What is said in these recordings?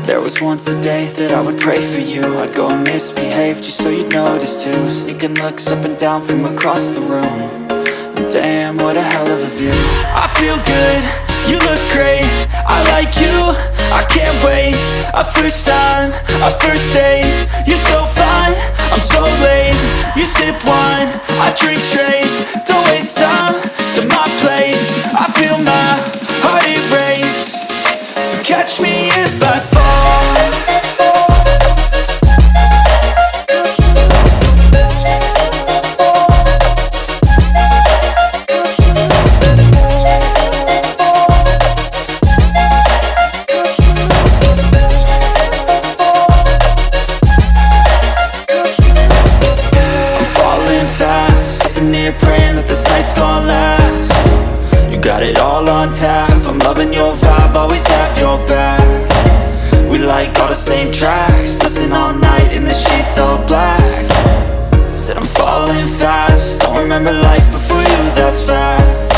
There was once a day that I would pray for you. I'd go and misbehave just so you'd notice too. Sneaking looks up and down from across the room. And damn, what a hell of a view. I feel good, you look great, I like you, I can't wait. A first time, a first date. You're so fine, I'm so late. You sip wine, I drink straight. Don't waste time to my place. I feel my heart erase. So catch me if I fall. Praying that this night's gonna last. You got it all on tap, I'm loving your vibe, always have your back. We like all the same tracks, listen all night in the sheets all black. Said I'm falling fast, don't remember life before you, that's fact.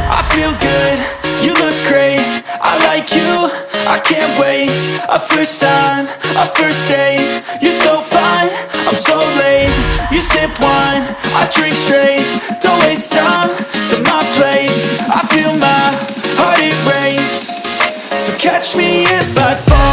I feel good, you look great, I like you, I can't wait. A first time, a first date. You're so fine, I'm so late. You sip wine, I drink straight. Don't waste time to my place. I feel my heart erase. So catch me if I fall.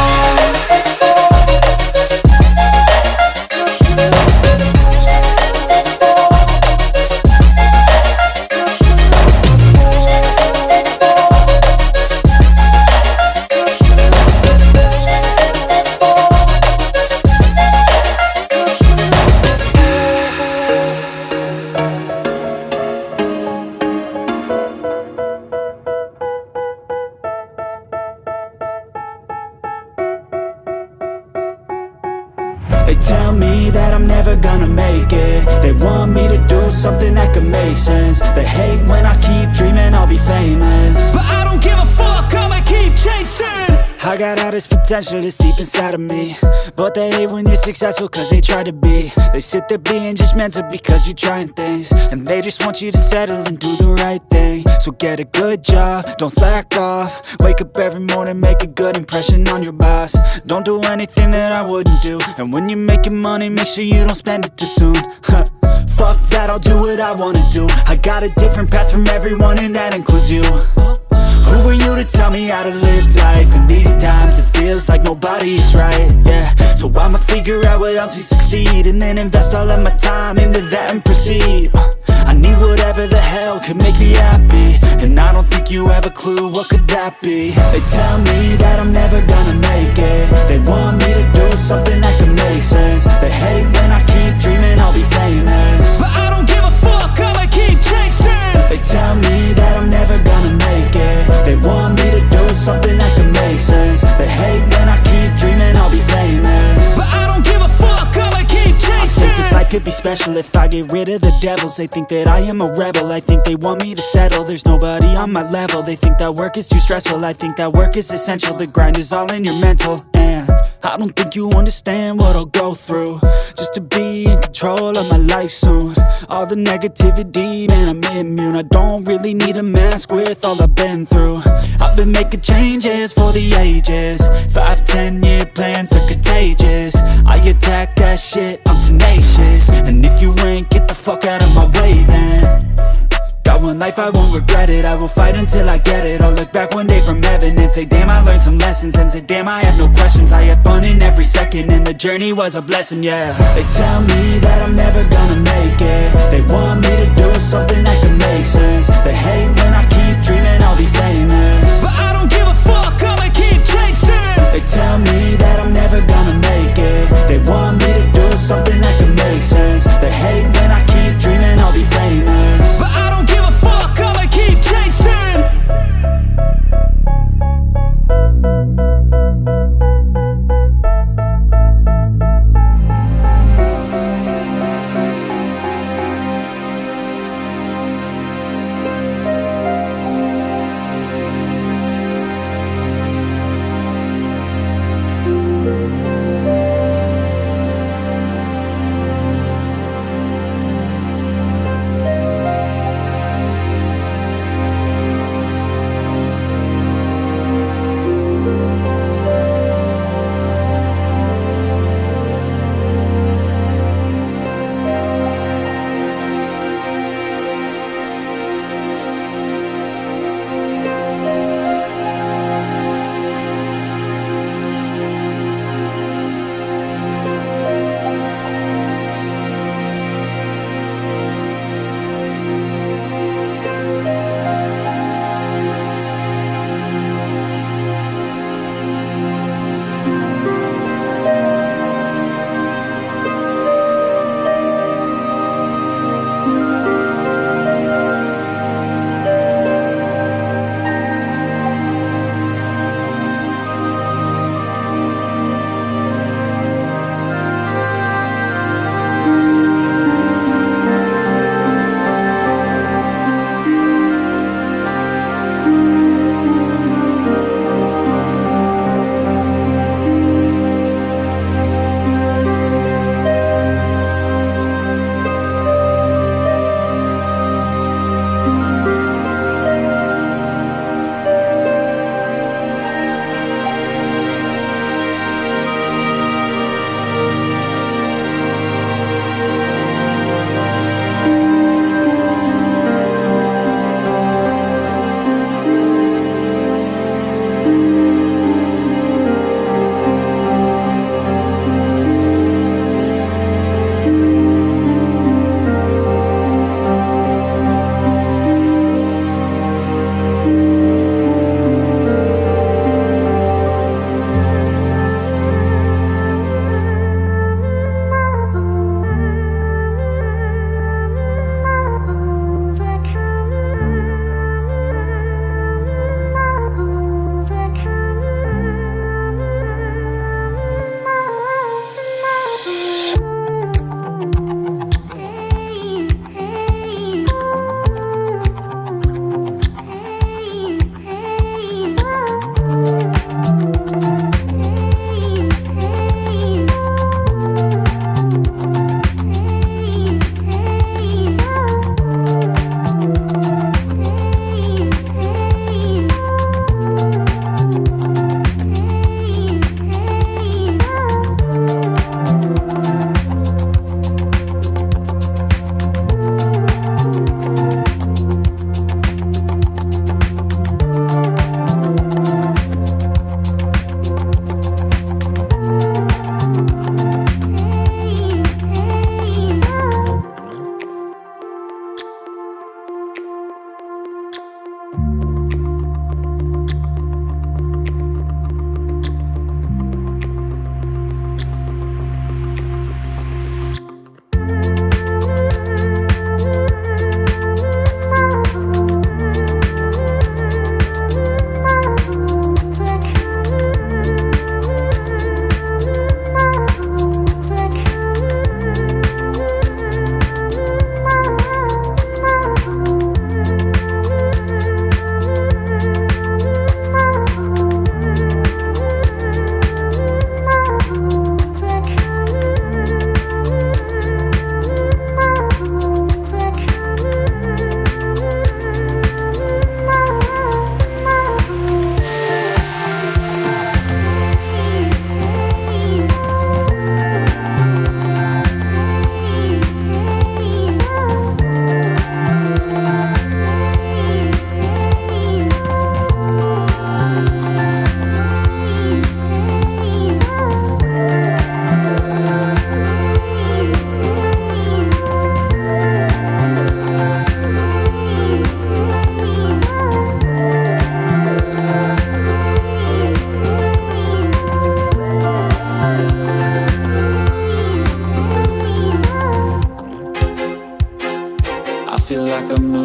They tell me that I'm never gonna make it. They want me to do something that could make sense. They hate when I keep dreaming I'll be famous, but I don't give a fuck, I'ma keep chasing. I got all this potential that's deep inside of me, but they hate when you're successful cause they try to be. They sit there being judgmental because you're trying things, and they just want you to settle and do the right thing. So get a good job, don't slack off. Wake up every morning, make a good impression on your boss. Don't do anything that I wouldn't do, and when you're making money, make sure you don't spend it too soon. Fuck that, I'll do what I wanna do. I got a different path from everyone, and that includes you. Who are you to tell me how to live life? In these times it feels like nobody's right, yeah. So I'ma figure out what else we succeed, and then invest all of my time into that and proceed. I need whatever the hell could make me happy, and I don't think you have a clue what could that be. They tell me that I'm never gonna make it. They want me to do something that could make sense. They hate when I keep dreaming I'll be famous, but I don't give a fuck, I'ma keep chasing. They tell me that I'm never gonna make it. They want me to do something that could make sense. They hate when I keep dreaming I'll be famous, but I don't give a fuck, I'ma keep chasing. I think this life could be special if I get rid of the devils. They think that I am a rebel, I think they want me to settle. There's nobody on my level, they think that work is too stressful. I think that work is essential, the grind is all in your mental. And I don't think you understand what I'll go through just to be in control of my life soon. All the negativity, man, I'm immune. I don't really need a mask with all I've been through. I've been making changes for the ages. 5-10 year plans are contagious. I attack that shit, I'm tenacious. And if you ain't, get the fuck out of my way then. Got one life, I won't regret it. I will fight until I get it. I'll look back one day from heaven and say, damn, I learned some lessons. And say, damn, I have no questions. I had fun in every second, and the journey was a blessing, yeah. They tell me that I'm never gonna make it. They want me to do something that can make sense. They hate when I keep dreaming I'll be famous, but I don't give a fuck, I'ma keep chasing. They tell me that I'm never gonna make it. They want me to do something that can make sense. They hate when I keep dreaming I'll be famous, but I don't give a fuck, I'ma keep chasing.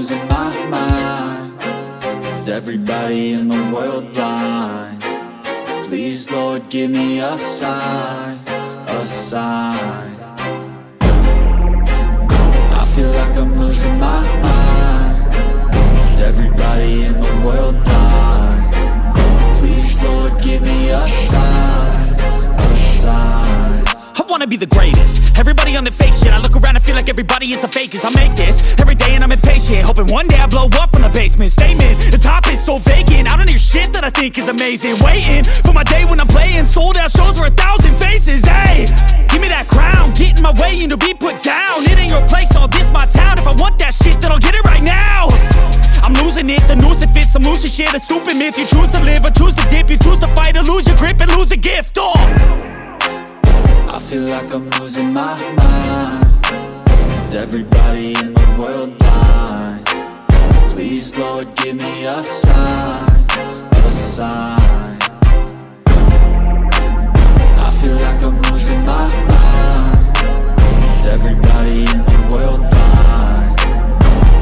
losing my mind. Is everybody in the world blind? Please, Lord, give me a sign, a sign. I feel like I'm losing my mind. Is everybody in the world blind? Please, Lord, give me a sign, a sign. I wanna be the greatest. Everybody on the fake shit. I look around and feel like everybody is the fakest. I make this every day and I'm impatient, hoping one day I blow up from the basement. Statement, the top is so vacant. I don't hear shit that I think is amazing. Waiting for my day when I'm playing sold out shows for 1,000 faces. Hey, give me that crown, get in my way and to be put down. It ain't your place, no, this my town. If I want that shit, then I'll get it right now. I'm losing it, the noose it fits. Some losing shit, a stupid myth. You choose to live or choose to dip. You choose to fight or lose your grip and lose a gift. I feel like I'm losing my mind. Is everybody in the world blind? Please, Lord, give me a sign, a sign. I feel like I'm losing my mind. Is everybody in the world blind?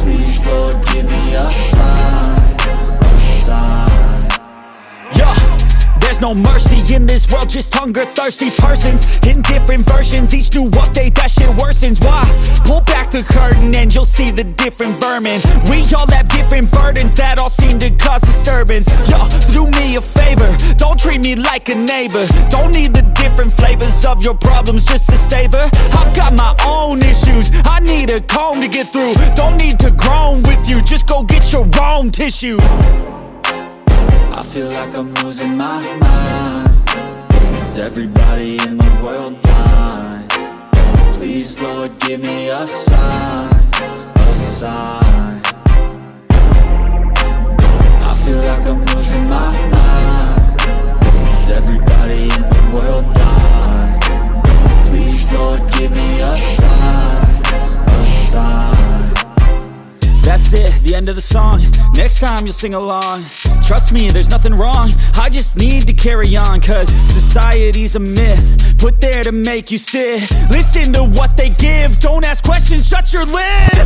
Please, Lord, give me a sign, a sign. Yeah. There's no mercy in this world, just hunger-thirsty persons in different versions. Each new update, that shit worsens. Why? Pull back the curtain and you'll see the different vermin. We all have different burdens that all seem to cause disturbance. Yo, so do me a favor, don't treat me like a neighbor. Don't need the different flavors of your problems just to savor. I've got my own issues, I need a comb to get through. Don't need to groan with you, just go get your own tissue. I feel like I'm losing my mind. Is everybody in the world blind? Please, Lord, give me a sign, a sign. I feel like I'm losing my mind. Is everybody in the world blind? Please, Lord, give me a sign, a sign. That's it, the end of the song. Next time you'll sing along. Trust me, there's nothing wrong. I just need to carry on, cause society's a myth put there to make you sit. Listen to what they give. Don't ask questions, shut your lid.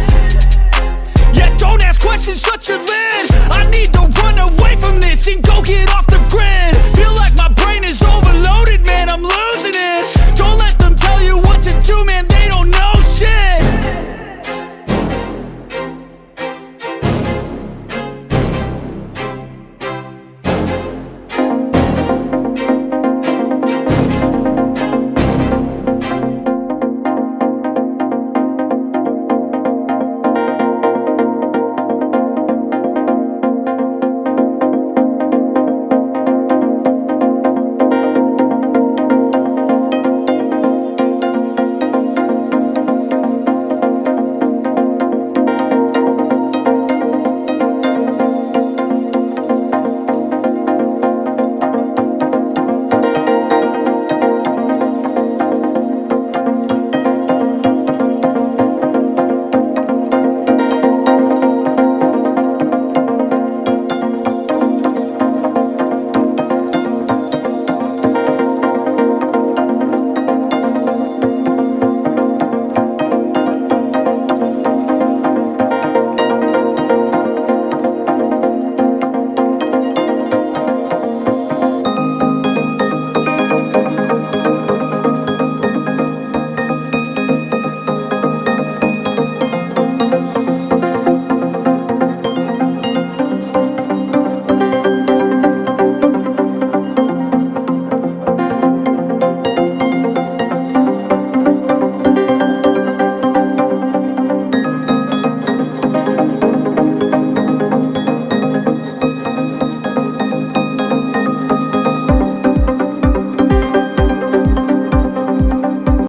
Yeah, don't ask questions, shut your lid. I need to run away from this and go get off the grid. Feel like my brain is overloaded, man, I'm losing